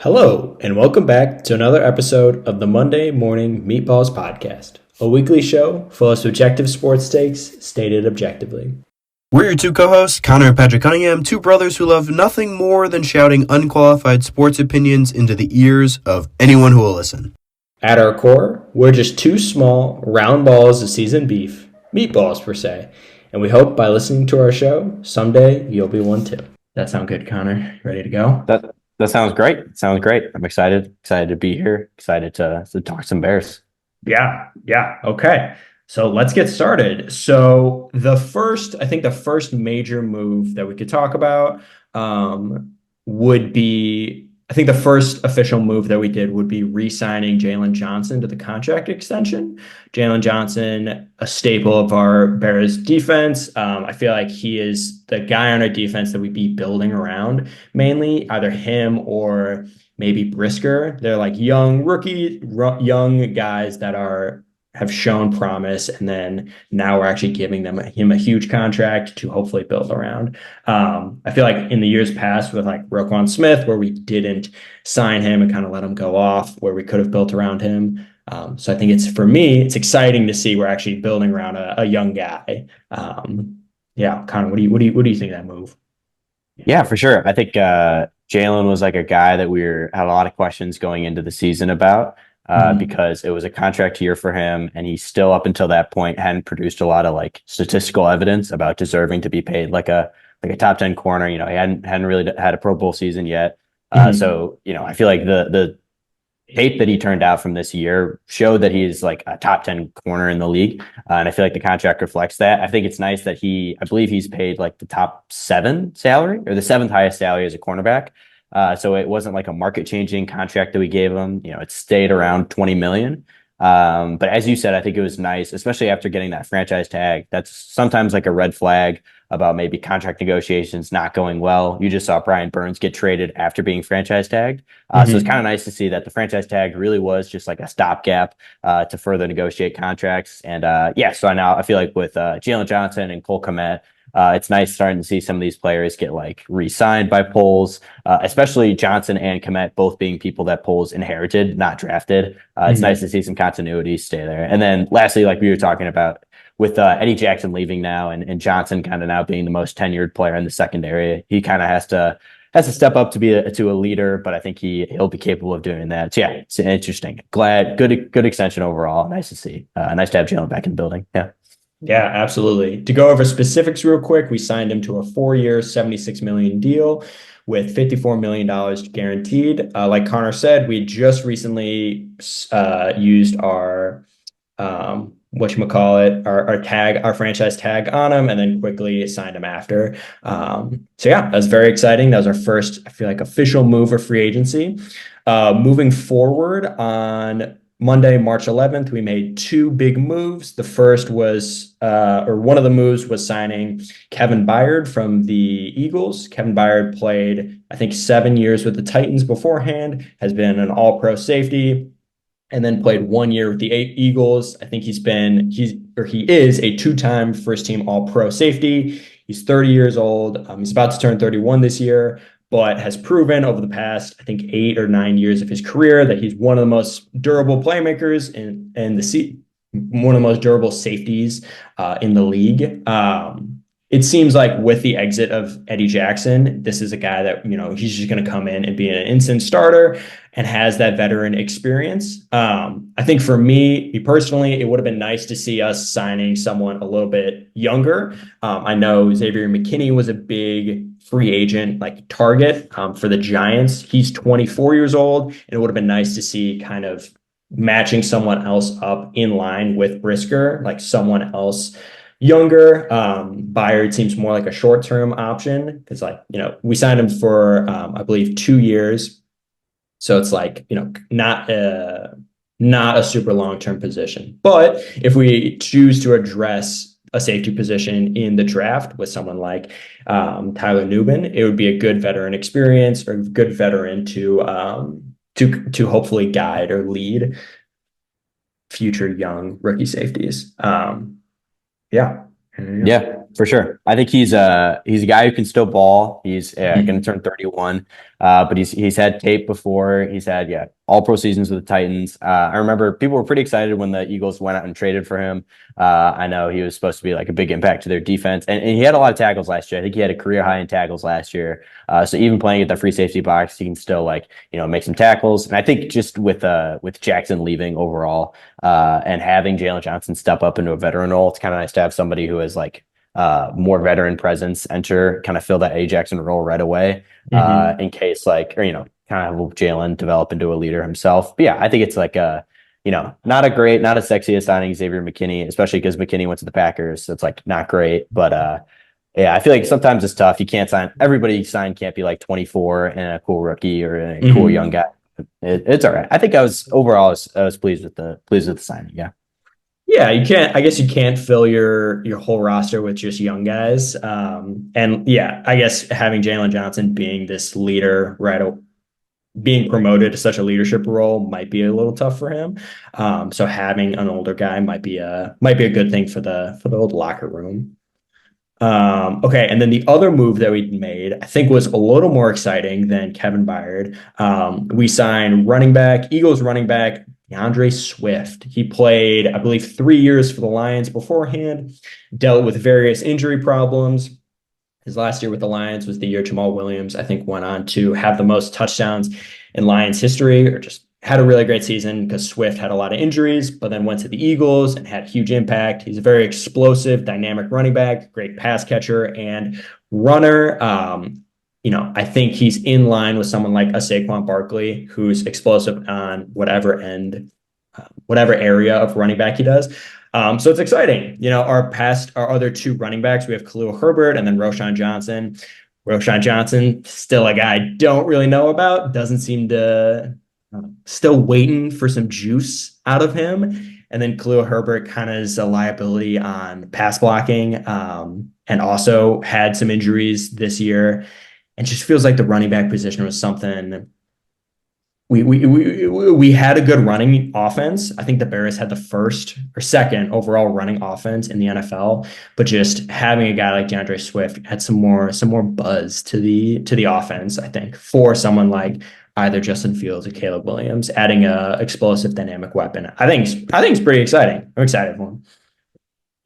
Hello, and welcome back to another episode of the Monday Morning Meatballs Podcast, a weekly show full of subjective sports takes stated objectively. We're your two co-hosts, Connor and Patrick Cunningham, two brothers who love nothing more than shouting unqualified sports opinions into the ears of anyone who will listen. At our core, we're just two small, round balls of seasoned beef, meatballs per se, and we hope by listening to our show, someday you'll be one too. That sound good, Connor? Ready to go? That sounds great. Sounds great. I'm excited to be here. Excited to talk some Bears. Yeah. Okay. So let's get started. So the first major move that we could talk about would be, I think the first official move that we did would be re-signing Jalen Johnson to the contract extension. Jalen Johnson, a staple of our Bears defense. I feel like he is the guy on our defense that we'd be building around, mainly either him or maybe Brisker. They're like young guys that have shown promise, and then now we're actually giving him a huge contract to hopefully build around. I feel like in the years past with like Roquan Smith, where we didn't sign him and kind of let him go off, where we could have built around him. So I think it's exciting to see we're actually building around a young guy. Connor, what do you think of that move? Yeah, for sure. I think Jalen was like a guy that had a lot of questions going into the season about. Because it was a contract year for him, and he still up until that point hadn't produced a lot of like statistical evidence about deserving to be paid like a top 10 corner. You know, he hadn't really had a Pro Bowl season yet. So, you know, I feel like the tape that he turned out from this year showed that he's like a top 10 corner in the league. And I feel like the contract reflects that. I think it's nice that I believe he's paid like the top 7 salary, or the 7th highest salary as a cornerback. So it wasn't like a market changing contract that we gave him. You know, it stayed around 20 million. But as you said, I think it was nice, especially after getting that franchise tag. That's sometimes like a red flag about maybe contract negotiations not going well. You just saw Brian Burns get traded after being franchise tagged. So it's kind of nice to see that the franchise tag really was just like a stopgap to further negotiate contracts. And so now I feel like with Jalen Johnson and Cole Kmet, it's nice starting to see some of these players get like re-signed by Poles, especially Johnson and Kmet both being people that Poles inherited, not drafted. It's nice to see some continuity stay there. And then lastly, like we were talking about with Eddie Jackson leaving now and Johnson kind of now being the most tenured player in the secondary, he kind of has to step up to be a leader, but I think he'll be capable of doing that. So yeah, it's interesting. Good extension overall. Nice to see. Nice to have Jalen back in the building. Yeah. Yeah, absolutely. To go over specifics real quick, we signed him to a 4-year, $76 million deal with $54 million guaranteed. Like Connor said, we just recently used our our franchise tag on him, and then quickly signed him after. That's very exciting. That was our first, I feel like, official move for free agency. Moving forward on Monday, March 11th, we made 2 big moves. The first was, one of the moves was signing Kevin Byard from the Eagles. Kevin Byard played, I think, 7 years with the Titans beforehand, has been an all-pro safety, and then played 1 year with the Eagles. I think he is a 2-time first-team all-pro safety. He's 30 years old. He's about to turn 31 this year, but has proven over the past, I think, 8 or 9 years of his career that he's one of the most durable playmakers and one of the most durable safeties in the league. It seems like with the exit of Eddie Jackson, this is a guy that, you know, he's just going to come in and be an instant starter and has that veteran experience. I think for me personally, it would have been nice to see us signing someone a little bit younger. I know Xavier McKinney was a big free agent like target for the Giants. He's 24 years old, and it would have been nice to see kind of matching someone else up in line with Brisker, like someone else younger. Byard seems more like a short-term option because, like, you know, we signed him for I believe 2 years. So it's like, you know, not a super long-term position. But if we choose to address a safety position in the draft with someone like Tyler Nubin, it would be a good veteran experience or good veteran to hopefully guide or lead future young rookie safeties. Yeah. for sure. I think he's a guy who can still ball. He's going to Mhm. turn 31, but he's had tape before. He's had all pro seasons with the Titans. I remember people were pretty excited when the Eagles went out and traded for him. I know he was supposed to be like a big impact to their defense, and he had a lot of tackles last year. I think he had a career high in tackles last year. So even playing at the free safety box, he can still make some tackles. And I think just with Jackson leaving overall, and having Jalen Johnson step up into a veteran role, it's kind of nice to have somebody who is like more veteran presence enter, kind of fill that A Jackson role right away, Mhm. in case kind of have Jalen develop into a leader himself. But yeah, I think it's like not a sexy as signing Xavier McKinney, especially because McKinney went to the Packers. So it's like not great, but yeah, I feel like sometimes it's tough. You can't sign everybody you sign can't be like 24 and a cool rookie or a cool young Mhm. guy. It's all right. I think I was pleased with the signing. Yeah. Yeah, I guess you can't fill your whole roster with just young guys. And yeah, I guess having Jalen Johnson being this leader, right, being promoted to such a leadership role might be a little tough for him. So having an older guy might be a good thing for the old locker room. Okay, and then the other move that we made, I think, was a little more exciting than Kevin Byard. We signed Eagles running back DeAndre Swift. He played, I believe, 3 years for the Lions beforehand, dealt with various injury problems. His last year with the Lions was the year Jamal Williams, I think, went on to have the most touchdowns in Lions history, or just had a really great season because Swift had a lot of injuries, but then went to the Eagles and had huge impact. He's a very explosive, dynamic running back, great pass catcher and runner. I think he's in line with someone like a Saquon Barkley, who's explosive on whatever end, whatever area of running back he does. So it's exciting. Our other two running backs, we have Khalil Herbert and then Roshan Johnson. Roshan Johnson, still a guy I don't really know about. Doesn't seem to still waiting for some juice out of him. And then Khalil Herbert kind of is a liability on pass blocking, and also had some injuries this year. And just feels like the running back position was something we had a good running offense. I think the Bears had the first or second overall running offense in the NFL, but just having a guy like DeAndre Swift had some more buzz to the offense. I think for someone like either Justin Fields or Caleb Williams, adding a explosive dynamic weapon, I think it's pretty exciting. I'm excited for him.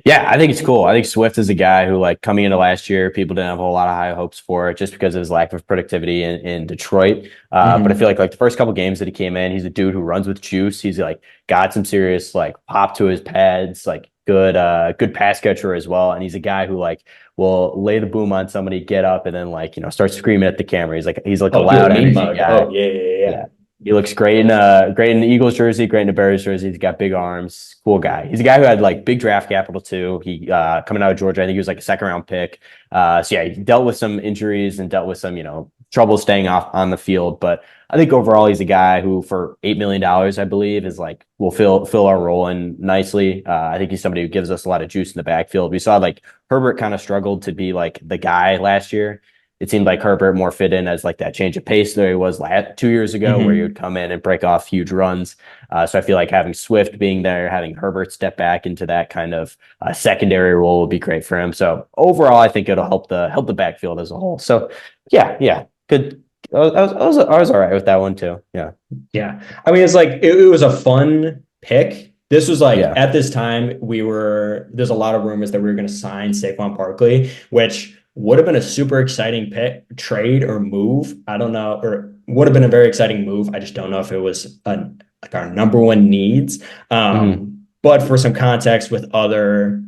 Yeah, I think it's cool. I think Swift is a guy who, like, coming into last year, people didn't have a whole lot of high hopes for just because of his lack of productivity in Detroit. But I feel Mm-hmm. like the first couple games that he came in, he's a dude who runs with juice. He's like got some serious like pop to his pads, like good pass catcher as well. And he's a guy who like will lay the boom on somebody, get up, and then start screaming at the camera. He's like a Oh, do a loud mean energy mug. guy. Oh, yeah, yeah, yeah. Yeah. He looks great in the Eagles jersey, great in the Bears jersey. He's got big arms, cool guy. He's a guy who had like big draft capital too. He coming out of Georgia, I think he was like a second round pick. So yeah, he dealt with some injuries and dealt with some, trouble staying off on the field. But I think overall he's a guy who for $8 million, I believe, is like will fill our role in nicely. I think he's somebody who gives us a lot of juice in the backfield. We saw like Herbert kind of struggled to be like the guy last year. It seemed like Herbert more fit in as like that change of pace there he was 2 years ago, where he would Mm-hmm. come in and break off huge runs. So I feel like having Swift being there, having Herbert step back into that kind of secondary role would be great for him. So overall, I think it'll help the backfield as a whole. So yeah, good. I was all right with that one too. Yeah, Yeah. I mean, it's like it was a fun pick. This was like yeah. at this time there's a lot of rumors that we were going to sign Saquon Barkley, which would have been a super exciting pick, trade or move. I don't know, or would have been a very exciting move. I just don't know if it was like our number one needs. Hmm. But for some context with other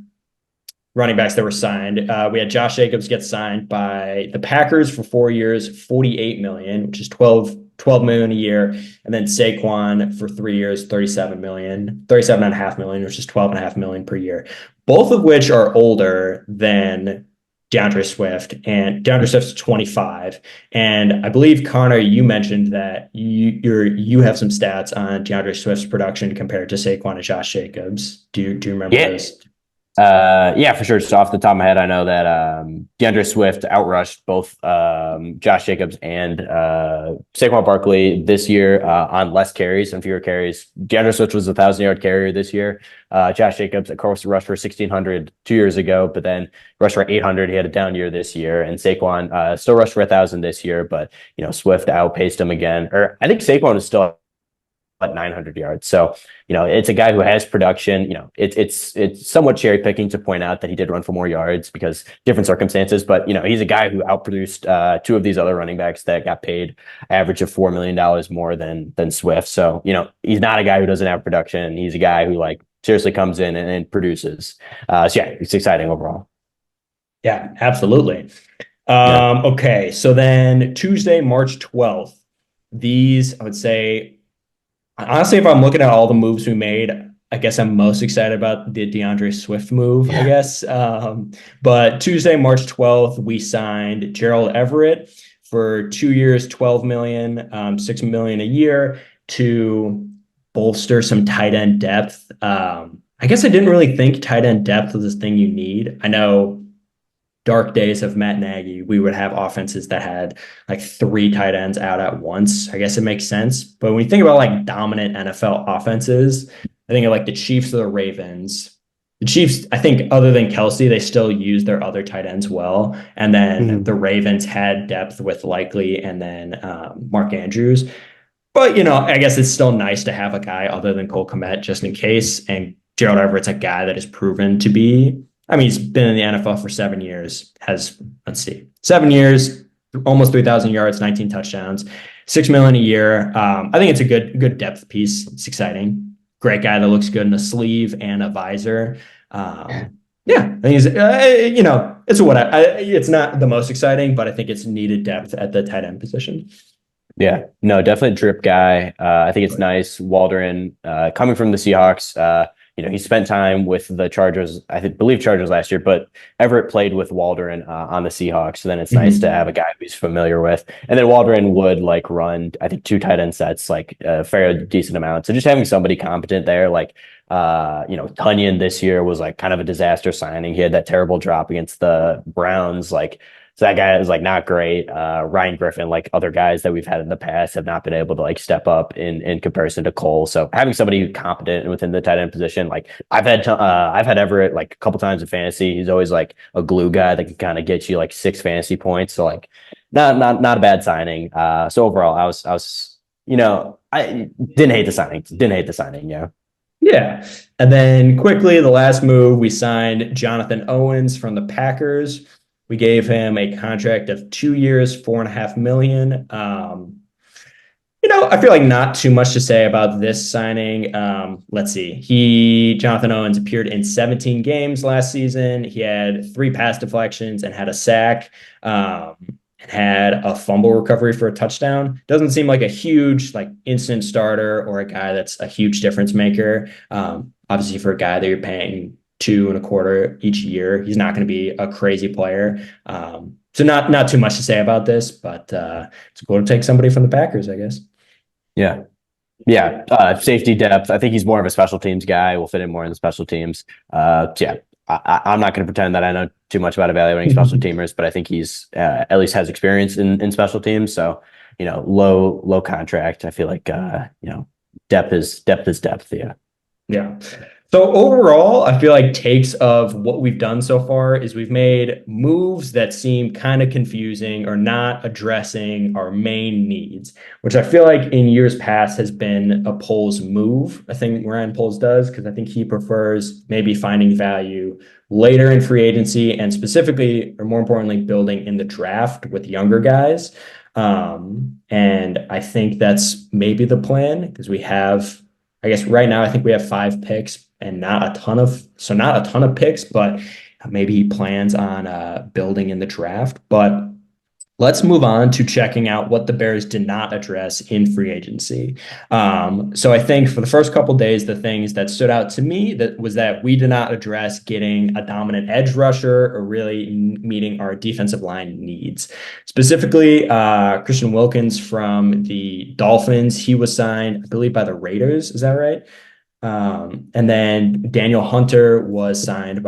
running backs that were signed. We had Josh Jacobs get signed by the Packers for 4 years, 48 million, which is 12 million a year. And then Saquon for 3 years, 37 million, 37.5 million, which is 12.5 million per year. Both of which are older than DeAndre Swift, and DeAndre Swift's 25. And I believe Connor, you mentioned that you have some stats on DeAndre Swift's production compared to Saquon and Josh Jacobs. Do you remember Yeah, those? Yeah, for sure. Just off the top of my head, I know that DeAndre Swift outrushed both Josh Jacobs and Saquon Barkley this year on less carries and fewer carries. DeAndre Swift was a 1,000-yard carrier this year. Josh Jacobs, of course, rushed for 1,600 2 years ago, but then rushed for 800. He had a down year this year, and Saquon still rushed for 1,000 this year, but Swift outpaced him again. Or I think Saquon is still at 900 yards. So, it's a guy who has production. It's somewhat cherry picking to point out that he did run for more yards because different circumstances. But, he's a guy who outproduced two of these other running backs that got paid average of $4 million more than Swift. So, he's not a guy who doesn't have production. He's a guy who seriously comes in and produces. So yeah, it's exciting overall. Yeah, absolutely. Okay, so then Tuesday, March 12th, these, I would say, honestly, if I'm looking at all the moves we made, I guess I'm most excited about the DeAndre Swift move, I guess. But Tuesday, March 12th, we signed Gerald Everett for 2 years, 12 million, $6 million a year to bolster some tight end depth. I guess I didn't really think tight end depth was the thing you need. I know dark days of Matt Nagy, we would have offenses that had like 3 tight ends out at once. I guess it makes sense. But when you think about dominant NFL offenses, I think of the Chiefs or the Ravens. The Chiefs, I think other than Kelsey, they still use their other tight ends well. And then the Ravens had depth with Likely and then Mark Andrews. But, I guess it's still nice to have a guy other than Cole Kmet just in case. And Gerald Everett's a guy that is proven to be, he's been in the NFL for 7 years, 7 years, almost 3,000 yards, 19 touchdowns, $6 million a year. I think it's a good depth piece. It's exciting. Great guy that looks good in a sleeve and a visor. I think it's not the most exciting, but I think it's needed depth at the tight end position. Yeah, no, definitely a drip guy. I think it's nice. Waldron, coming from the Seahawks, he spent time with the Chargers, believe Chargers last year, but Everett played with Waldron on the Seahawks. So then it's nice to have a guy who he's familiar with. And then Waldron would run, I think, 2 tight end sets, a fairly decent amount. So just having somebody competent there, Tunyon this year was kind of a disaster signing. He had that terrible drop against the Browns. So that guy is not great. Ryan Griffin, other guys that we've had in the past, have not been able to step up in comparison to Cole. So having somebody competent within the tight end position, I've had Everett a couple times in fantasy. He's always a glue guy that can kind of get you 6 fantasy points. So not a bad signing. So overall, I didn't hate the signing. Yeah. Yeah. And then quickly, the last move, we signed Jonathan Owens from the Packers. We gave him a contract of 2 years, $4.5 million. I feel like not too much to say about this signing. Let's see. Jonathan Owens appeared in 17 games last season. He had 3 pass deflections and had a sack, and had a fumble recovery for a touchdown. Doesn't seem like a huge, instant starter or a guy that's a huge difference maker. Obviously, for a guy that you're paying 2.25 each year, he's not going to be a crazy player. So not too much to say about this, but it's cool to take somebody from the Packers, I guess. Yeah. Safety depth. I think he's more of a special teams guy. Will fit in more in the special teams. I'm not going to pretend that I know too much about evaluating special teamers, but I think he's at least has experience in special teams. So low contract. I feel like depth is depth. Yeah. So overall, I feel like takes of what we've done so far is we've made moves that seem kind of confusing or not addressing our main needs, which I feel like in years past has been a Poles move. I think Ryan Poles does, because I think he prefers maybe finding value later in free agency and specifically, or more importantly, building in the draft with younger guys. And I think that's maybe the plan, because we have, I guess right now, I think we have 5 picks and not a ton of picks, but maybe he plans on building in the draft. But let's move on to checking out what the Bears did not address in free agency. So I think for the first couple of days, the things that stood out to me that we did not address getting a dominant edge rusher or really meeting our defensive line needs. Specifically, Christian Wilkins from the Dolphins, he was signed, I believe, by the Raiders. Is that right? And then Daniel Hunter was signed.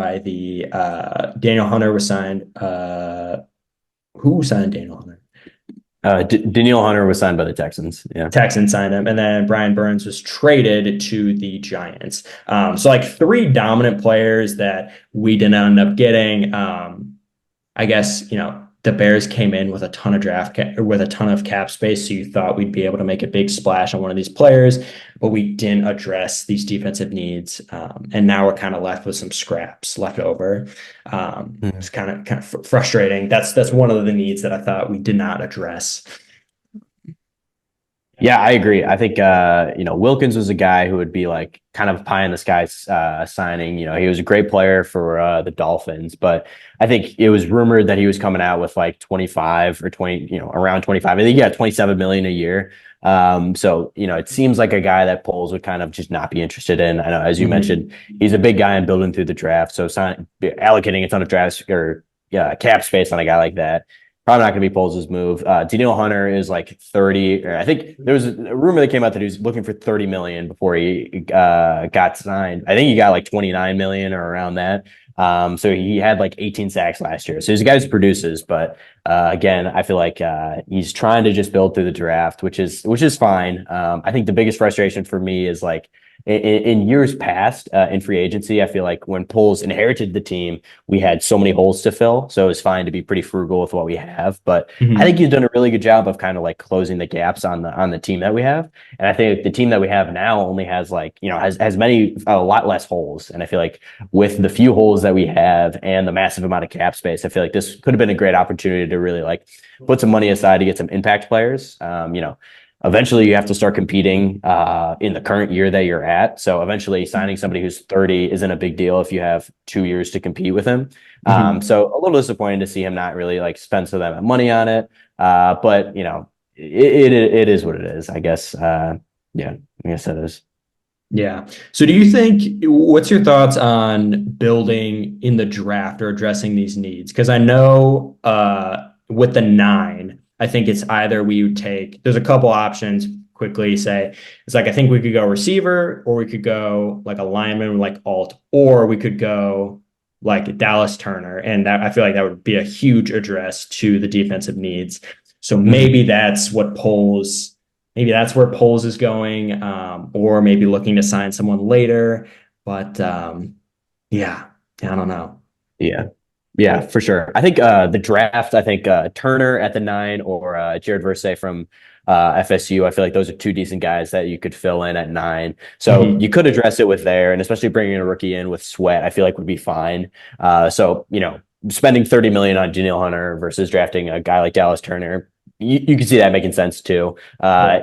Who signed Daniel Hunter? Daniil Hunter was signed by the Texans. Yeah. Texans signed him, and then Brian Burns was traded to the Giants. So like three dominant players that we didn't end up getting. I guess, the Bears came in with a ton of with a ton of cap space, so you thought we'd be able to make a big splash on one of these players, but we didn't address these defensive needs, and now we're kind of left with some scraps left over. It's kind of frustrating. That's one of the needs that I thought we did not address. Yeah, I agree. I think Wilkins was a guy who would be like kind of pie in the sky signing. He was a great player for the Dolphins, but I think it was rumored that he was coming out with like 25 or 20, around 25. I think he got 27 million a year. So it seems like a guy that Poles would kind of just not be interested in. I know, as you mentioned, he's a big guy and building through the draft. So allocating a ton of drafts or cap space on a guy like that. Probably not going to be Poles' move. Daniil Hunter is like 30. Or I think there was a rumor that came out that he was looking for 30 million before he got signed. I think he got like 29 million or around that. So he had like 18 sacks last year. So he's a guy who produces, but again, I feel like he's trying to just build through the draft, which is fine. I think the biggest frustration for me is like in years past in free agency, I feel like when Poles inherited the team, we had so many holes to fill. So it was fine to be pretty frugal with what we have. But I think he's done a really good job of kind of like closing the gaps on the team that we have. And I think the team that we have now only has like, has a lot less holes. And I feel like with the few holes that we have and the massive amount of cap space, I feel like this could have been a great opportunity to really like put some money aside to get some impact players. Eventually you have to start competing in the current year that you're at. So eventually signing somebody who's 30 isn't a big deal if you have 2 years to compete with him. So a little disappointing to see him not really like spend some of that money on it. But it is what it is, I guess. I guess it is. Yeah. So what's your thoughts on building in the draft or addressing these needs? Because I know with the 9, I think it's either there's a couple options quickly say, it's like, I think we could go receiver, or we could go like a lineman like alt, or we could go like Dallas Turner. And I feel like that would be a huge address to the defensive needs. So maybe that's where Poles is going, or maybe looking to sign someone later. But I don't know. Yeah, for sure. I think the draft, Turner at the 9 or Jared Versay from FSU. I feel like those are two decent guys that you could fill in at 9. So you could address it with there, and especially bringing a rookie in with Sweat, I feel like would be fine. So spending 30 million on Daniil Hunter versus drafting a guy like Dallas Turner, you can see that making sense too. I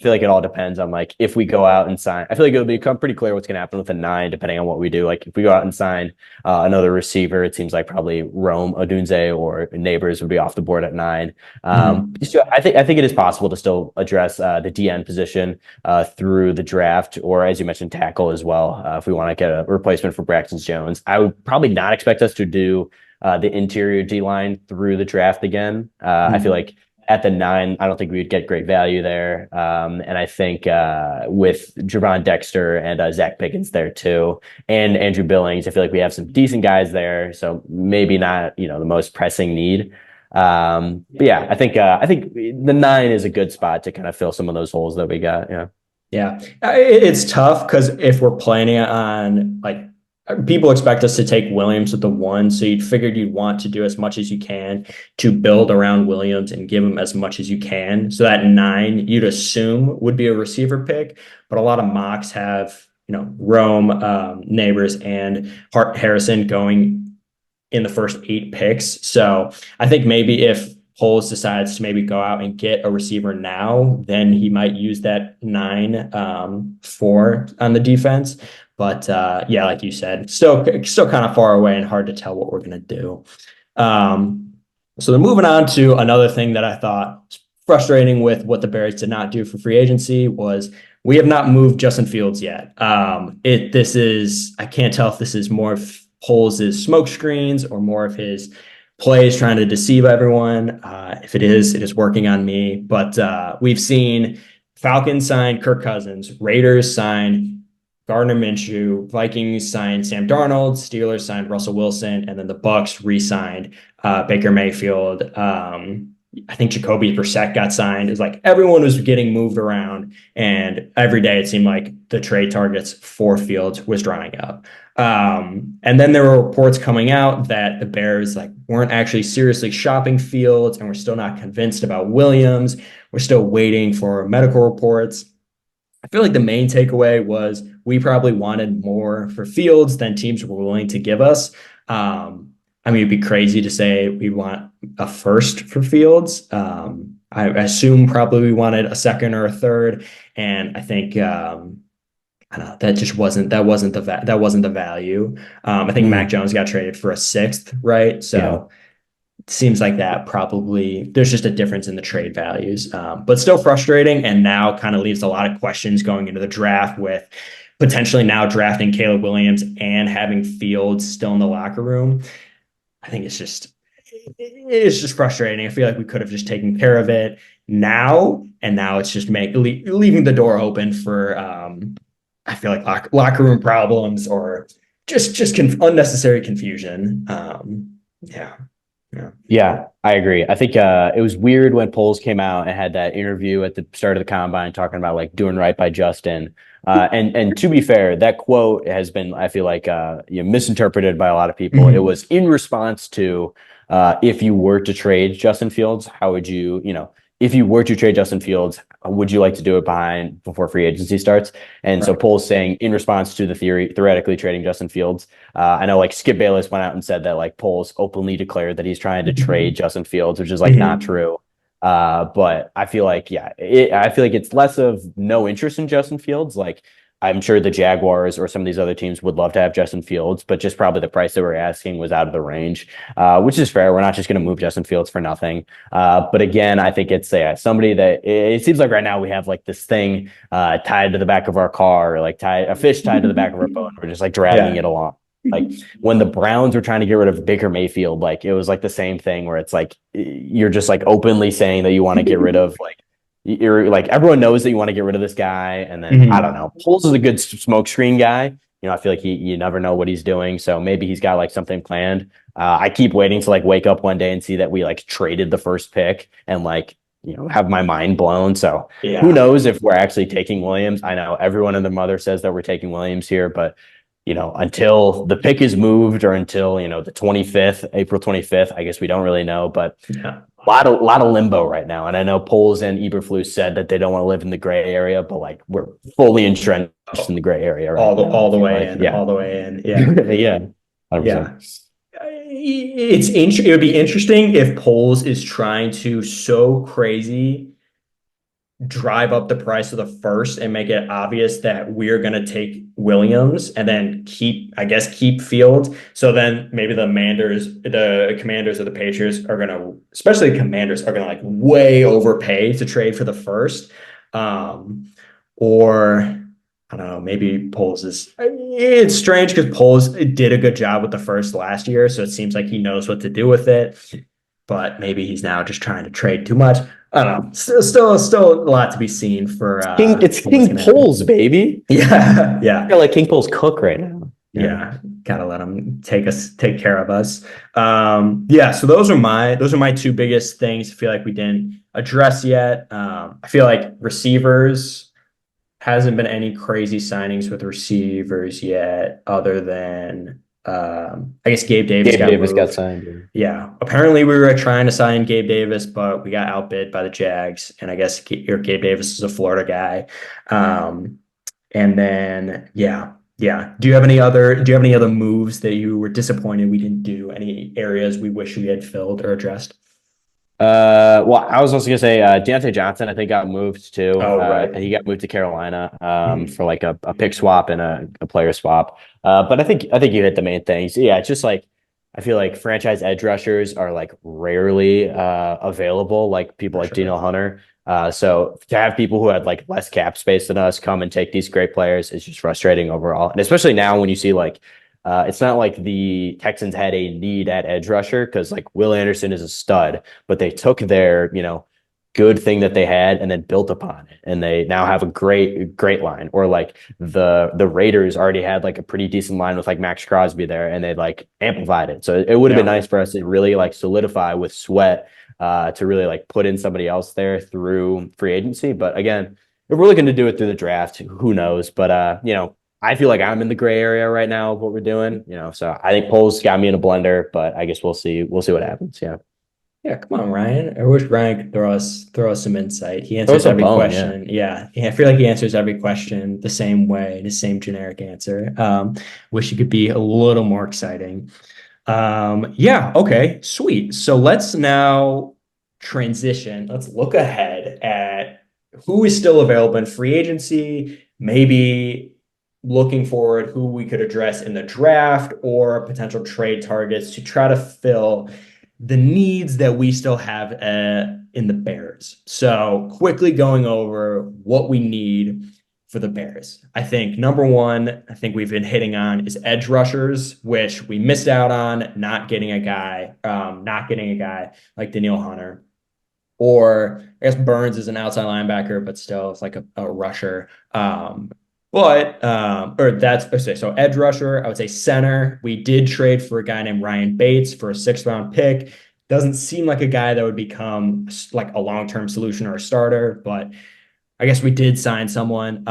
feel like it all depends on like if we go out and sign. I feel like it'll become pretty clear what's going to happen with the 9, depending on what we do. Like if we go out and sign another receiver, it seems like probably Rome Odunze or Neighbors would be off the board at 9. So I think it is possible to still address the DN position through the draft, or as you mentioned, tackle as well. If we want to get a replacement for Braxton Jones, I would probably not expect us to do the interior D line through the draft again. I feel like at the 9, I don't think we would get great value there. And I think with Javon Dexter and Zach Pickens there too, and Andrew Billings, I feel like we have some decent guys there. So maybe not, the most pressing need. But yeah, I think the 9 is a good spot to kind of fill some of those holes that we got. Yeah. Yeah. It's tough because if we're planning on like, people expect us to take Williams at the 1, so you figured you'd want to do as much as you can to build around Williams and give him as much as you can. So that 9, you'd assume would be a receiver pick, but a lot of mocks have, Rome, Neighbors, and Harrison going in the first 8 picks. So I think maybe if Poles decides to maybe go out and get a receiver now, then he might use that 9 4 on the defense. But like you said, still kind of far away and hard to tell what we're going to do. So then moving on to another thing that I thought was frustrating with what the Bears did not do for free agency was we have not moved Justin Fields yet. I can't tell if this is more of Poles' smoke screens or more of his plays trying to deceive everyone. If it is working on me. But we've seen Falcons sign Kirk Cousins, Raiders sign Gardner Minshew, Vikings signed Sam Darnold, Steelers signed Russell Wilson, and then the Bucks re-signed Baker Mayfield. I think Jacoby Brissett got signed. It's like everyone was getting moved around, and every day it seemed like the trade targets for Fields was drying up. And then there were reports coming out that the Bears like weren't actually seriously shopping Fields, and we're still not convinced about Williams. We're still waiting for medical reports. I feel like the main takeaway was we probably wanted more for Fields than teams were willing to give us. I mean, it'd be crazy to say we want a first for Fields. I assume probably we wanted a second or a third, and I think I don't know, that wasn't the value. I think Mac Jones got traded for a sixth, right? So it seems like that probably there's just a difference in the trade values, but still frustrating. And now kind of leaves a lot of questions going into the draft with potentially now drafting Caleb Williams and having Fields still in the locker room. I think it's just frustrating. I feel like we could have just taken care of it now, and now it's just leaving the door open for I feel like locker room problems or just unnecessary confusion. Yeah, I agree. I think it was weird when Poles came out and had that interview at the start of the combine talking about like doing right by Justin. And to be fair, that quote has been, I feel like, misinterpreted by a lot of people. Mm-hmm. It was in response to if you were to trade Justin Fields, how would you, if you were to trade Justin Fields, would you like to do it before free agency starts? And so Poles saying in response to the theoretically trading Justin Fields, I know like Skip Bayless went out and said that like Poles openly declared that he's trying to trade Justin Fields, which is like not true. But I feel like, I feel like it's less of no interest in Justin Fields. Like I'm sure the Jaguars or some of these other teams would love to have Justin Fields, but just probably the price that we're asking was out of the range, which is fair. We're not just going to move Justin Fields for nothing. But again, I think it's somebody that it seems like right now we have like this thing tied to the back of our car, or like a fish tied to the back of our boat. We're just like dragging it along. Like when the Browns were trying to get rid of Baker Mayfield, like it was like the same thing where it's like you're just like openly saying that you want to get rid of like you're like everyone knows that you want to get rid of this guy, and then I don't know. Poles is a good smokescreen guy. I feel like you never know what he's doing, so maybe he's got like something planned. I keep waiting to like wake up one day and see that we like traded the first pick and like have my mind blown. So who knows if we're actually taking Williams? I know everyone and their mother says that we're taking Williams here, but until the pick is moved or until, the 25th, April 25th, I guess we don't really know, but a lot of limbo right now. And I know Poles and Eberflus said that they don't want to live in the gray area, but like we're fully entrenched in the gray area. Right all the way in. Yeah. 100%. Yeah. It would be interesting if Poles is trying to so crazy drive up the price of the first and make it obvious that we're going to take Williams and then keep Fields. So then maybe the commanders of the Patriots are going to, especially the commanders are going to like way overpay to trade for the first. Or I don't know, maybe it's strange because Poles did a good job with the first last year. So it seems like he knows what to do with it, but maybe he's now just trying to trade too much. I don't know. Still a lot to be seen for. It's King Poles, baby. Yeah. I feel like King Poles cook right now. Yeah, gotta let him take care of us. So those are my two biggest things. I feel like we didn't address yet. I feel like receivers hasn't been any crazy signings with receivers yet, other than. I guess Gabe Davis got signed. Yeah. Apparently we were trying to sign Gabe Davis, but we got outbid by the Jags. And I guess Gabe Davis is a Florida guy. And then, Do you have any other moves that you were disappointed we didn't do? Any areas we wish we had filled or addressed? Well, I was also gonna say Deontay Johnson, I think, got moved too. Right. He got moved to Carolina for like a pick swap and a player swap. But I think you hit the main things. Yeah, it's just like I feel like franchise edge rushers are like rarely available, like people like Daniel Hunter. So to have people who had like less cap space than us come and take these great players is just frustrating overall. And especially now when you see like it's not like the Texans had a need at edge rusher because like Will Anderson is a stud, but they took their, good thing that they had and then built upon it. And they now have a great line. Or like the Raiders already had like a pretty decent line with like Max Crosby there, and they like amplified it. So it would have been nice for us to really like solidify with Sweat, to really like put in somebody else there through free agency. But again, if we're looking to do it through the draft, who knows? But I feel like I'm in the gray area right now of what we're doing, so I think Poles got me in a blender, but I guess we'll see what happens. Yeah. Yeah, come on, Ryan. I wish Ryan could throw us some insight. He Throw answers some every bone, yeah. question. Yeah, I feel like he answers every question the same way, the same generic answer. Wish he could be a little more exciting. Yeah, okay, sweet. So let's now transition. Let's look ahead at who is still available in free agency, maybe looking forward who we could address in the draft or potential trade targets to try to fill the needs that we still have in the Bears. So quickly going over what we need for the Bears. I think number one, I think we've been hitting on is edge rushers, which we missed out on not getting a guy like Danielle Hunter. Or I guess Burns is an outside linebacker, but still it's like a rusher. Or that's okay, so edge rusher, I would say center. We did trade for a guy named Ryan Bates for a 6th-round pick. Doesn't seem like a guy that would become like a long-term solution or a starter, but I guess we did sign someone.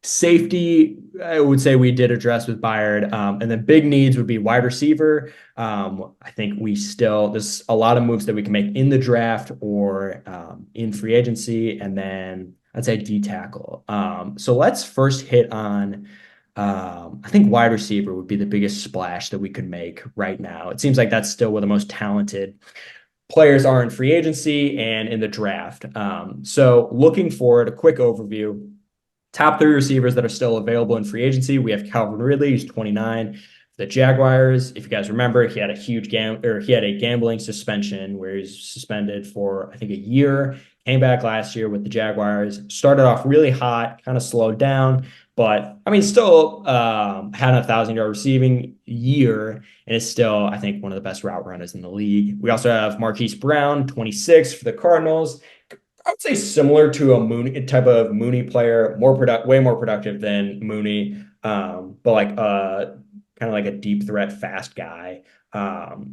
Safety, I would say we did address with Byard. And then big needs would be wide receiver. I think there's a lot of moves that we can make in the draft or in free agency. And then I'd say D tackle. So let's first hit on, I think wide receiver would be the biggest splash that we could make right now. It seems like that's still where the most talented players are in free agency and in the draft. So looking forward, a quick overview. Top 3 receivers that are still available in free agency. We have Calvin Ridley, who's 29. The Jaguars, if you guys remember, he had a gambling suspension where he's suspended for, I think, a year. Came back last year with the Jaguars. Started off really hot, kind of slowed down, but I mean, still had a 1,000-yard receiving year, and is still, I think, one of the best route runners in the league. We also have Marquise Brown, 26 for the Cardinals. I would say similar to a Mooney type of Mooney player, way more productive than Mooney, but like kind of like a deep threat, fast guy.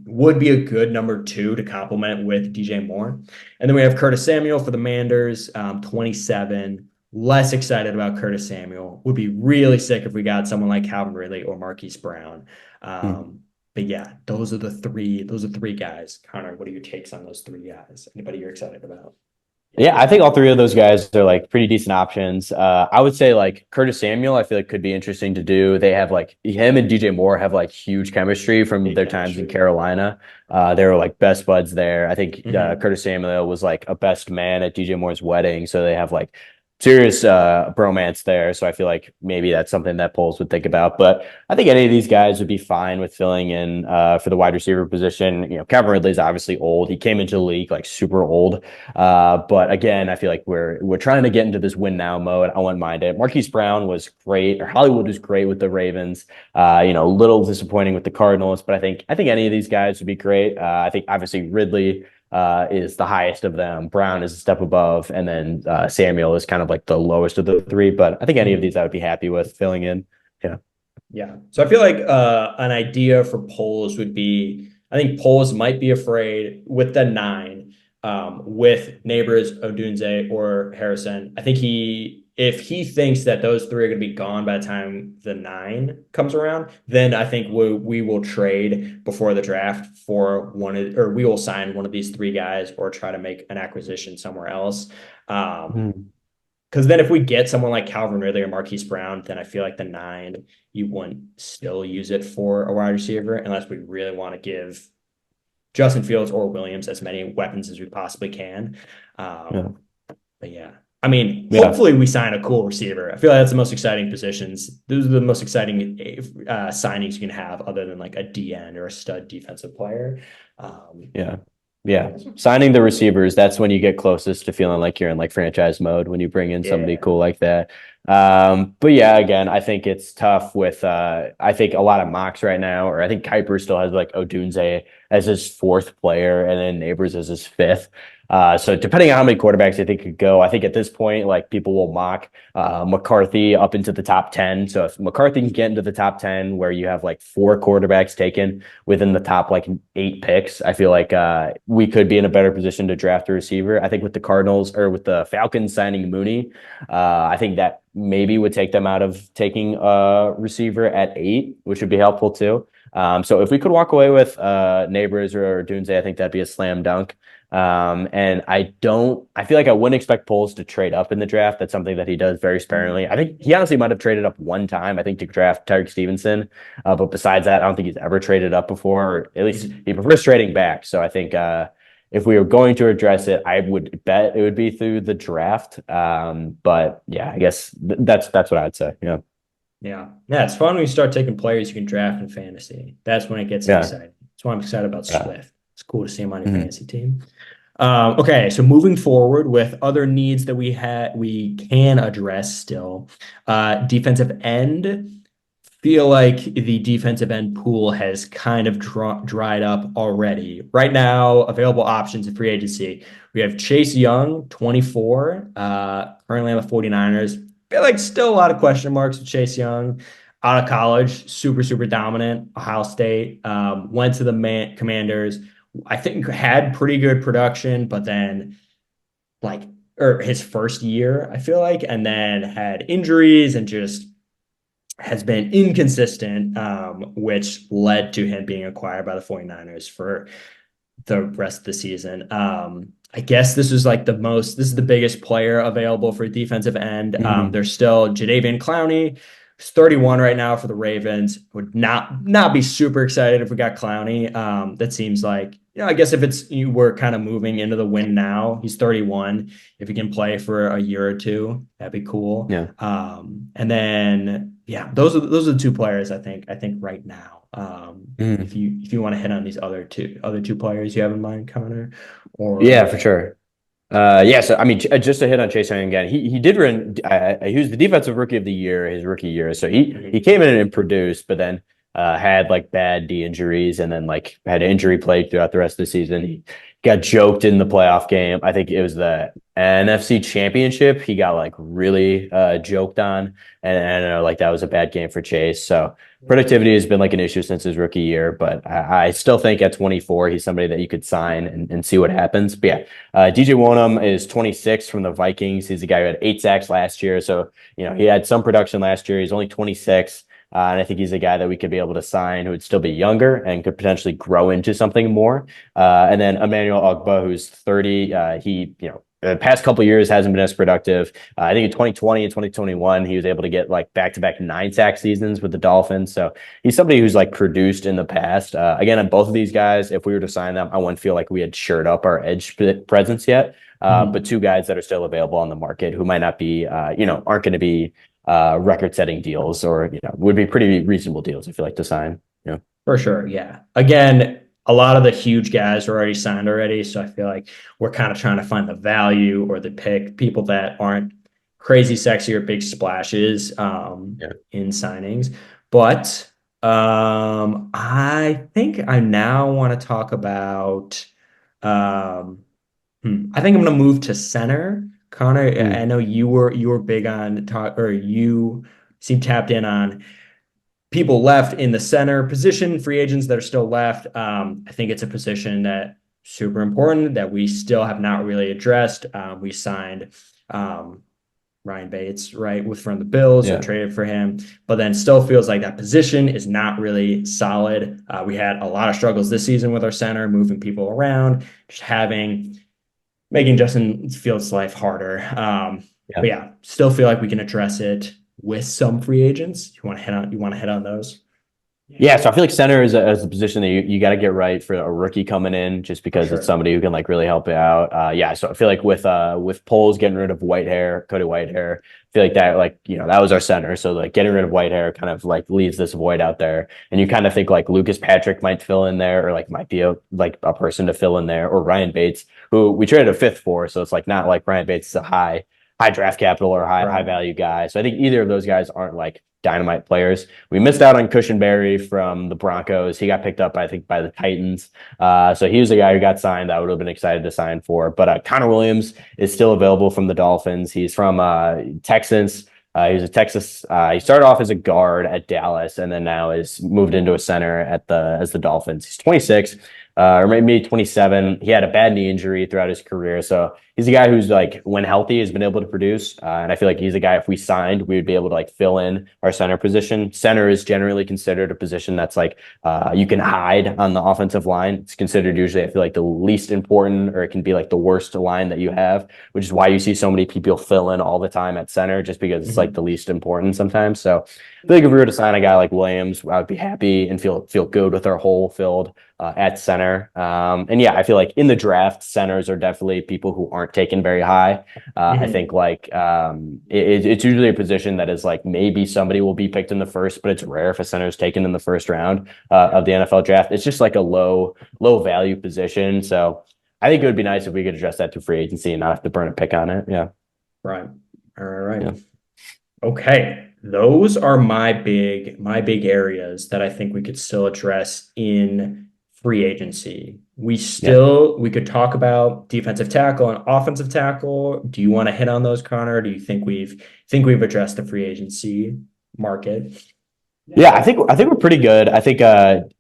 Would be a good number 2 to complement with DJ Moore. And then we have Curtis Samuel for the Manders, 27. Less excited about Curtis Samuel. Would be really sick if we got someone like Calvin Ridley or Marquise Brown. But yeah, those are three guys. Connor, what are your takes on those 3 guys? Anybody you're excited about? Yeah, I think all 3 of those guys are like pretty decent options. I would say like Curtis Samuel, I feel like could be interesting to do. They have like him and DJ Moore have like huge chemistry from their times in Carolina. They were like best buds there. I think Curtis Samuel was like a best man at DJ Moore's wedding. So they have like serious bromance there. So I feel like maybe that's something that Poles would think about. But I think any of these guys would be fine with filling in for the wide receiver position. Calvin Ridley's obviously old. He came into the league like super old. But again, I feel like we're trying to get into this win now mode. I wouldn't mind it. Marquise Brown was great, or Hollywood was great with the Ravens. A little disappointing with the Cardinals, but I think any of these guys would be great. I think obviously Ridley is the highest of them. Brown is a step above, and then Samuel is kind of like the lowest of the 3. But I think any of these I would be happy with filling in. Yeah. So I feel like an idea for Poles would be, I think Poles might be afraid with the 9, with Neighbors, Odunze, or Harrison. I think if he thinks that those 3 are going to be gone by the time the 9 comes around, then I think we will trade before the draft for we will sign one of these 3 guys or try to make an acquisition somewhere else. Because then if we get someone like Calvin Ridley or Marquise Brown, then I feel like the 9, you wouldn't still use it for a wide receiver unless we really want to give Justin Fields or Williams as many weapons as we possibly can. But yeah. I mean, hopefully we sign a cool receiver. I feel like that's the most exciting positions. Those are the most exciting signings you can have other than like a DN or a stud defensive player. Yeah. Signing the receivers, that's when you get closest to feeling like you're in like franchise mode, when you bring in somebody cool like that. But yeah, again, I think it's tough with I think a lot of mocks right now, or I think Kuiper still has like Odunze as his 4th player and then Neighbors as his 5th. So depending on how many quarterbacks I think could go, I think at this point, like people will mock McCarthy up into the top 10. So if McCarthy can get into the top 10 where you have like 4 quarterbacks taken within the top like 8 picks, I feel like we could be in a better position to draft a receiver. I think with the Cardinals or with the Falcons signing Mooney, I think that maybe would take them out of taking a receiver at 8, which would be helpful too. So if we could walk away with Neighbors or Dunze, I think that'd be a slam dunk. And I feel like I wouldn't expect Poles to trade up in the draft. That's something that he does very sparingly. I think he honestly might have traded up one time, I think, to draft Tyreek Stevenson. But besides that, I don't think he's ever traded up before, or at least he prefers trading back. So I think if we were going to address it, I would bet it would be through the draft. But yeah, I guess that's what I'd say. Yeah. Yeah. Yeah. It's fun when you start taking players you can draft in fantasy. That's when it gets exciting. That's why I'm excited about Swift. It's cool to see him on your fantasy team. Okay, so moving forward with other needs that we can address still. Defensive end. Feel like the defensive end pool has kind of dried up already. Right now, available options in free agency. We have Chase Young, 24, currently on the 49ers. Feel like still a lot of question marks with Chase Young. Out of college, super, super dominant. Ohio State, went to the Commanders. I think had pretty good production, but then or his first year, I feel like, and then had injuries and just has been inconsistent, which led to him being acquired by the 49ers for the rest of the season. I guess this is this is the biggest player available for defensive end. There's still Jadeveon Clowney, who's 31 right now for the Ravens. Would not be super excited if we got Clowney. That seems like, I guess if you were kind of moving into the win now, he's 31. If he can play for a year or two, that'd be cool. Yeah. And then those are the 2 players I think right now. If you want to hit on these other two players you have in mind, Connor, or yeah, for sure. So I mean, just to hit on Chase Young again, he did run. He was the defensive rookie of the year his rookie year, so he came in and produced, but then had like bad D injuries, and then like had injury plague throughout the rest of the season. He got joked in the playoff game. I think it was the NFC Championship. He got like really joked on, and I know like that was a bad game for Chase. So productivity has been like an issue since his rookie year, but I still think at 24 he's somebody that you could sign and see what happens. But yeah, DJ Wonnum is 26 from the Vikings. He's a guy who had 8 sacks last year, so he had some production last year. He's only 26. And I think he's a guy that we could be able to sign who would still be younger and could potentially grow into something more. And then Emmanuel Ogbah, who's 30. He, the past couple of years hasn't been as productive. I think in 2020 and 2021, he was able to get like back-to-back 9-sack seasons with the Dolphins. So he's somebody who's like produced in the past. Again, on both of these guys, if we were to sign them, I wouldn't feel like we had shored up our edge presence yet. But 2 guys that are still available on the market who might not be, aren't going to be record-setting deals, or would be pretty reasonable deals if you like to sign. For sure, yeah. Again, a lot of the huge guys are already signed already, so I feel like we're kind of trying to find the value or the people that aren't crazy sexy or big splashes in signings. But I think I now want to talk about. I think I'm going to move to center. Connor, I know you were big on or you seem tapped in on people left in the center position, free agents that are still left. I think it's a position that super important that we still have not really addressed. We signed Ryan Bates, right, from the Bills, or traded for him, but then still feels like that position is not really solid. We had a lot of struggles this season with our center, moving people around, just making Justin Fields' life harder. But yeah, still feel like we can address it with some free agents. You want to hit on those? Yeah, so I feel like center is a position that you got to get right for a rookie coming in, just because it's somebody who can like really help you out. So I feel like with Poles getting rid of Cody Whitehair, I feel like that that was our center. So like getting rid of Whitehair kind of like leaves this void out there, and you kind of think like Lucas Patrick might fill in there, or like might be a person to fill in there, or Ryan Bates, who we traded a 5th for. So it's like not like Ryan Bates is a high high draft capital or high Right. value guy. So I think either of those guys aren't like dynamite players. We missed out on Cushenberry from the Broncos. He got picked up, I think, by the Titans. So he was the guy who got signed. I would have been excited to sign for. But Connor Williams is still available from the Dolphins. He's from Texans. He was a Texas. He started off as a guard at Dallas, and then now is moved into a center as the Dolphins. He's 26, or maybe 27. He had a bad knee injury throughout his career, so he's a guy who's like, when healthy, has been able to produce. And I feel like he's a guy, if we signed, we would be able to like fill in our center position. Center is generally considered a position that's like you can hide on the offensive line. It's considered usually, I feel like, the least important, or it can be like the worst line that you have, which is why you see so many people fill in all the time at center, just because it's like the least important sometimes. So I think if we were to sign a guy like Williams, I would be happy and feel good with our hole filled at center. And yeah, I feel like in the draft, centers are definitely people who aren't taken very high. I think like it's usually a position that is like maybe somebody will be picked in the first, but it's rare if a center is taken in the first round of the NFL draft. It's just like a low value position. So I think it would be nice if we could address that through free agency and not have to burn a pick on it. Yeah. Right. All right. Yeah. Okay. Those are my big areas that I think we could still address in free agency. We could talk about defensive tackle and offensive tackle. Do you want to hit on those, Connor? Do you think we've addressed the free agency market? Yeah, I think we're pretty good. I think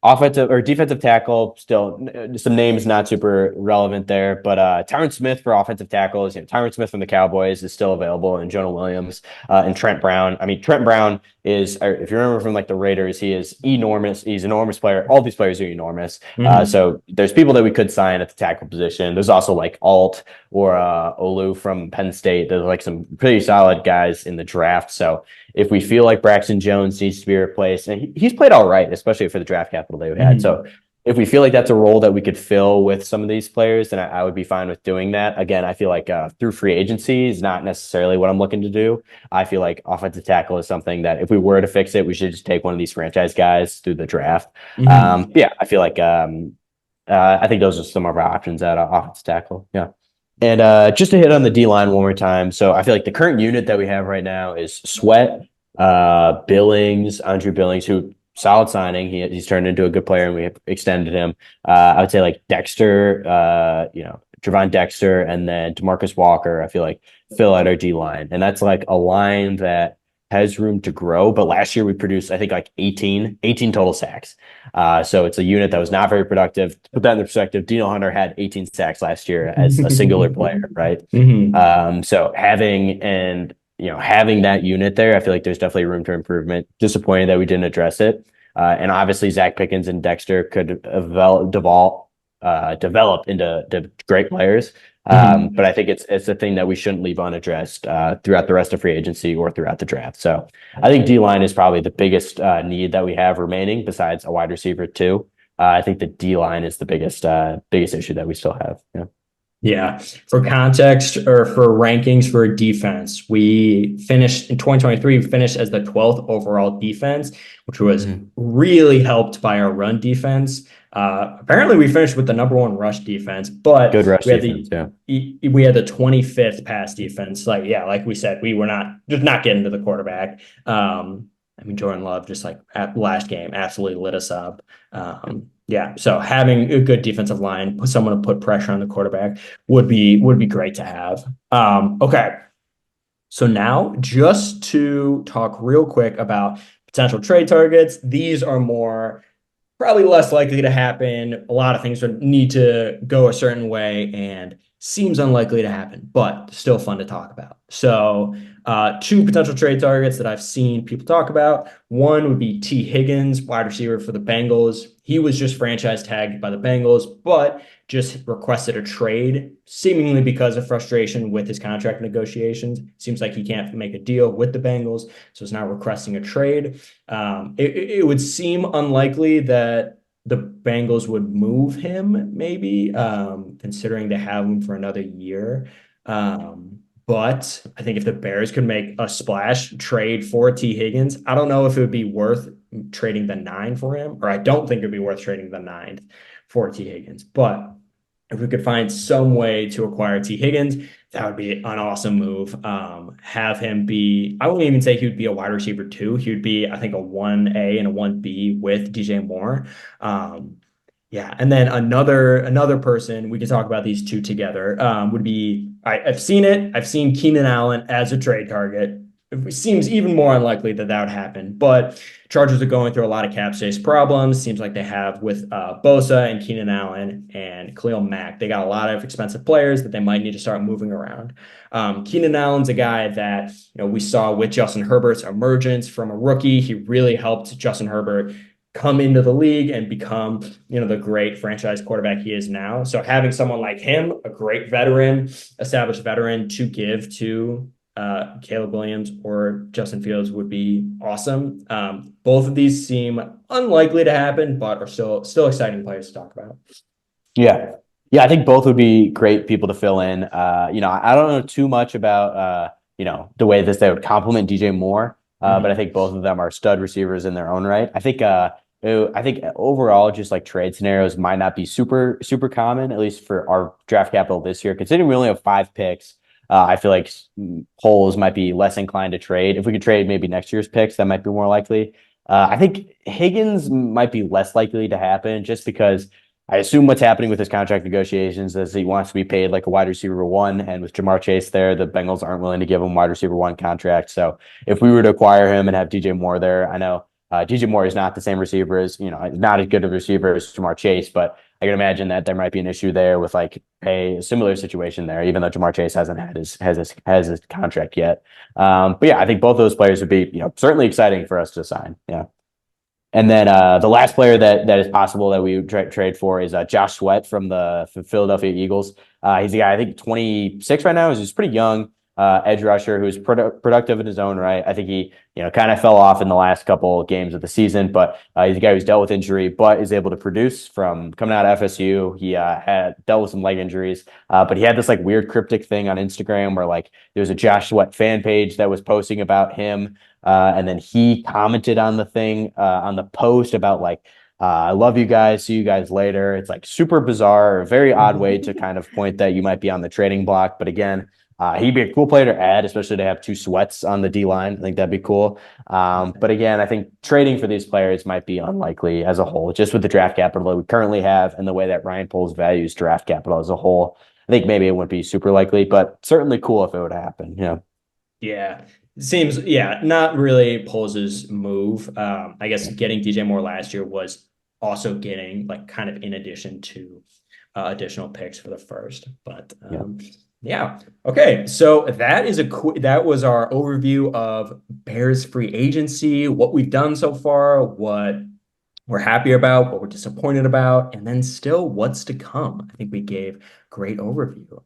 offensive or defensive tackle, still some names not super relevant there, but Tyron Smith for offensive tackles. Tyron Smith from the Cowboys is still available, and Jonah Williams and Trent Brown. I mean, Trent Brown is, if you remember from like the Raiders, he is enormous. He's an enormous player. All these players are enormous. So there's people that we could sign at the tackle position. There's also like Alt or Olu from Penn State. There's like some pretty solid guys in the draft. So if we feel like Braxton Jones needs to be replaced, and he's played all right, especially for the draft capital they had. So if we feel like that's a role that we could fill with some of these players, then I would be fine with doing that. Again, I feel like through free agency is not necessarily what I'm looking to do. I feel like offensive tackle is something that if we were to fix it, we should just take one of these franchise guys through the draft. Yeah, I feel like I think those are some of our options at offensive tackle. Yeah. And just to hit on the D line one more time. So I feel like the current unit that we have right now is Sweat, Billings, Andrew Billings, who solid signing. He's turned into a good player, and we extended him. I would say like Dexter, Javon Dexter, and then DeMarcus Walker. I feel like fill out our D line, and that's like a line that has room to grow. But last year we produced, I think, like 18 total sacks. So it's a unit that was not very productive. To put that in perspective, Dino Hunter had 18 sacks last year as a singular player, right? So having that unit there, I feel like there's definitely room for improvement. Disappointed that we didn't address it. And obviously Zach Pickens and Dexter could develop into great players. But I think it's a thing that we shouldn't leave unaddressed throughout the rest of free agency or throughout the draft. So I think D-line is probably the biggest need that we have remaining, besides a wide receiver too. I think the D-line is the biggest issue that we still have. Yeah. Yeah. For context, or for rankings for defense, we finished in 2023, we finished as the 12th overall defense, which was really helped by our run defense. Apparently we finished with the #1 rush defense, but good rush we had defense, we had the 25th pass defense. Like we said, we were not getting to the quarterback. I mean, Jordan Love just like at last game absolutely lit us up. Yeah, so having a good defensive line, someone to put pressure on the quarterback would be great to have. Okay, so now just to talk real quick about potential trade targets. These are probably less likely to happen. A lot of things would need to go a certain way and seems unlikely to happen, but still fun to talk about. So 2 potential trade targets that I've seen people talk about. One would be T. Higgins, wide receiver for the Bengals. He was just franchise tagged by the Bengals, but just requested a trade, seemingly because of frustration with his contract negotiations. Seems like he can't make a deal with the Bengals, so he's now requesting a trade. It would seem unlikely that the Bengals would move him, maybe, considering they have him for another year. But I think if the Bears could make a splash trade for T. Higgins, I don't know if it would be worth trading the 9 for him, or I don't think it would be worth trading the 9 for T. Higgins. But if we could find some way to acquire T. Higgins, that would be an awesome move. Have him be, I wouldn't even say he would be a wide receiver too. He would be, I think, a 1A and a 1B with DJ Moore. Yeah, and then another person we can talk about these two together would be I've seen it. I've seen Keenan Allen as a trade target. It seems even more unlikely that that would happen, but Chargers are going through a lot of cap space problems. Seems like they have with Bosa and Keenan Allen and Khalil Mack. They got a lot of expensive players that they might need to start moving around. Keenan Allen's a guy that we saw with Justin Herbert's emergence from a rookie. He really helped Justin Herbert come into the league and become, the great franchise quarterback he is now. So having someone like him, a great veteran, established veteran, to give to Caleb Williams or Justin Fields would be awesome. Both of these seem unlikely to happen, but are still exciting players to talk about. Yeah. Yeah, I think both would be great people to fill in. I don't know too much about the way they would complement DJ Moore, but I think both of them are stud receivers in their own right. I think overall, just like trade scenarios might not be super, super common, at least for our draft capital this year, considering we only have 5 picks. I feel like polls might be less inclined to trade. If we could trade maybe next year's picks, that might be more likely. I think Higgins might be less likely to happen just because I assume what's happening with his contract negotiations is he wants to be paid like a wide receiver 1. And with Jamar Chase there, the Bengals aren't willing to give him wide receiver 1 contract. So if we were to acquire him and have DJ Moore there, I know DJ Moore is not the same receiver as, not as good of a receiver as Jamar Chase, but I can imagine that there might be an issue there with like a similar situation there, even though Jamar Chase hasn't had his contract yet. But yeah, I think both of those players would be, certainly exciting for us to sign. Yeah. And then the last player that is possible that we would trade for is Josh Sweat from the Philadelphia Eagles. He's a guy, I think 26 right now. He's pretty young. Edge rusher who's productive in his own right. I think he, kind of fell off in the last couple games of the season, but he's a guy who's dealt with injury, but is able to produce from coming out of FSU. He had dealt with some leg injuries, but he had this like weird cryptic thing on Instagram where like there was a Josh Sweat fan page that was posting about him, and then he commented on the thing on the post about like, I love you guys. See you guys later. It's like super bizarre, a very odd way to kind of point that you might be on the trading block, but again. He'd be a cool player to add, especially to have 2 Sweats on the D line. I think that'd be cool. But again, I think trading for these players might be unlikely as a whole, just with the draft capital that we currently have and the way that Ryan Poles values draft capital as a whole. I think maybe it wouldn't be super likely, but certainly cool if it would happen. Yeah. It seems, not really Poles' move. I guess getting DJ Moore last year was also getting like kind of in addition to additional picks for the first, but yeah. Okay. So that was our overview of Bears free agency, what we've done so far, what we're happy about, what we're disappointed about, and then still what's to come. I think we gave great overview.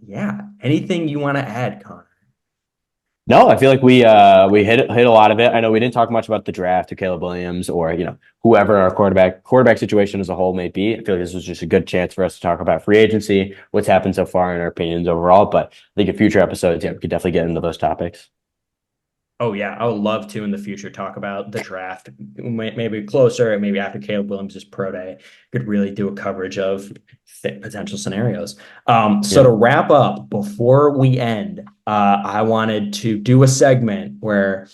Yeah. Anything you want to add, Connor? No, I feel like we hit a lot of it. I know we didn't talk much about the draft or Caleb Williams or whoever our quarterback situation as a whole may be. I feel like this was just a good chance for us to talk about free agency, what's happened so far, and our opinions overall. But I think in future episodes, we could definitely get into those topics. Oh yeah, I would love to in the future talk about the draft, maybe closer, maybe after Caleb Williams' pro day, could really do a coverage of potential scenarios. So to wrap up, before we end, I wanted to do a segment where,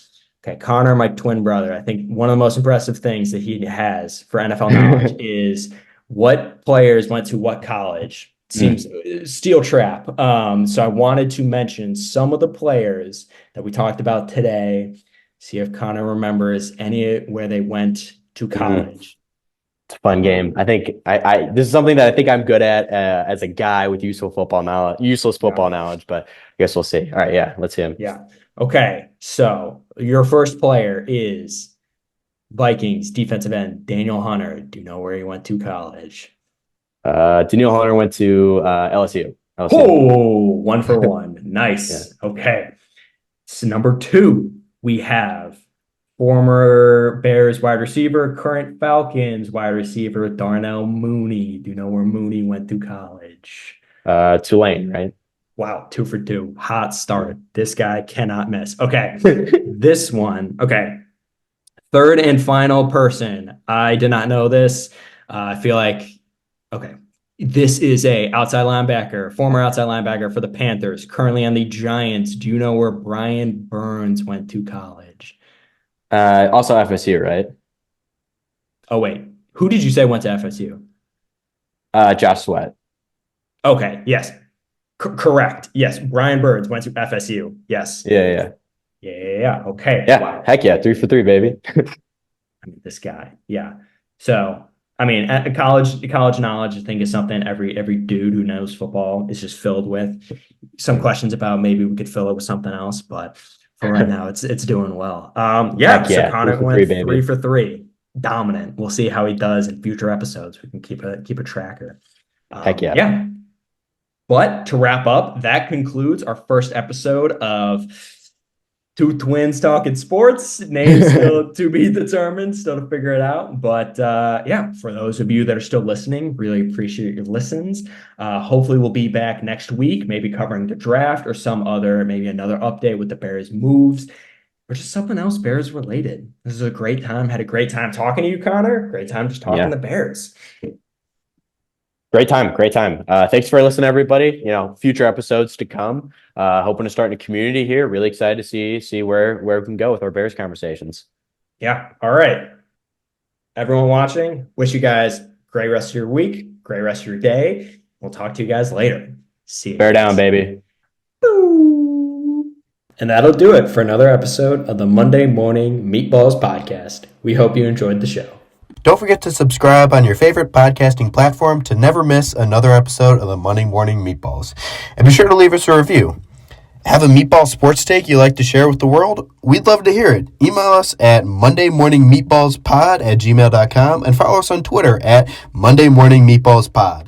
Connor, my twin brother, I think one of the most impressive things that he has for NFL knowledge is what players went to what college. Seems steel trap. So I wanted to mention some of the players that we talked about today. See if Connor remembers any where they went to college. It's a fun game. I think this is something that I think I'm good at as a guy with useless football knowledge, but I guess we'll see. All right, yeah, let's see him. Yeah. Okay. So your first player is Vikings defensive end Daniel Hunter. Do you know where he went to college? Daniel Hunter went to LSU. Oh, 1 for 1. Nice. Yeah. Okay. So number 2, we have former Bears wide receiver, current Falcons wide receiver, Darnell Mooney. Do you know where Mooney went to college? Tulane, right? Wow, 2 for 2. Hot start. This guy cannot miss. Okay. This one. Okay. Third and final person. I did not know this. I feel like, okay. This is a outside linebacker, former outside linebacker for the Panthers, currently on the Giants. Do you know where Brian Burns went to college? Also FSU, right? Oh, wait. Who did you say went to FSU? Josh Sweat. Okay. Yes. Correct. Yes. Brian Burns went to FSU. Yes. Yeah. Yeah. Okay. Yeah. Wow. Heck yeah. 3 for 3, baby. I mean, this guy. Yeah. So, I mean, college knowledge, I think, is something every dude who knows football is just filled with. Some questions about maybe we could fill it with something else, but for right now, it's doing well. Yeah. Heck So yeah. 3 Connor for went 3, baby. 3 for 3, dominant. We'll see how he does in future episodes. We can keep a tracker. Heck yeah. Yeah. But to wrap up, that concludes our first episode of Two Twins Talking Sports. Name still to be determined, still to figure it out. But yeah, for those of you that are still listening, really appreciate your listens. Hopefully we'll be back next week, maybe covering the draft or maybe another update with the Bears moves or just something else Bears related. This is a great time. Had a great time talking to you, Connor. Great time just talking the Bears. Great time. Thanks for listening, everybody. Future episodes to come. Hoping to start a community here. Really excited to see where we can go with our Bears conversations. Yeah. All right. Everyone watching, wish you guys great rest of your week, great rest of your day. We'll talk to you guys later. See you. Bear down, baby. And that'll do it for another episode of the Monday Morning Meatballs Podcast. We hope you enjoyed the show. Don't forget to subscribe on your favorite podcasting platform to never miss another episode of the Monday Morning Meatballs. And be sure to leave us a review. Have a meatball sports take you'd like to share with the world? We'd love to hear it. Email us at mondaymorningmeatballspod@gmail.com and follow us on Twitter at mondaymorningmeatballspod.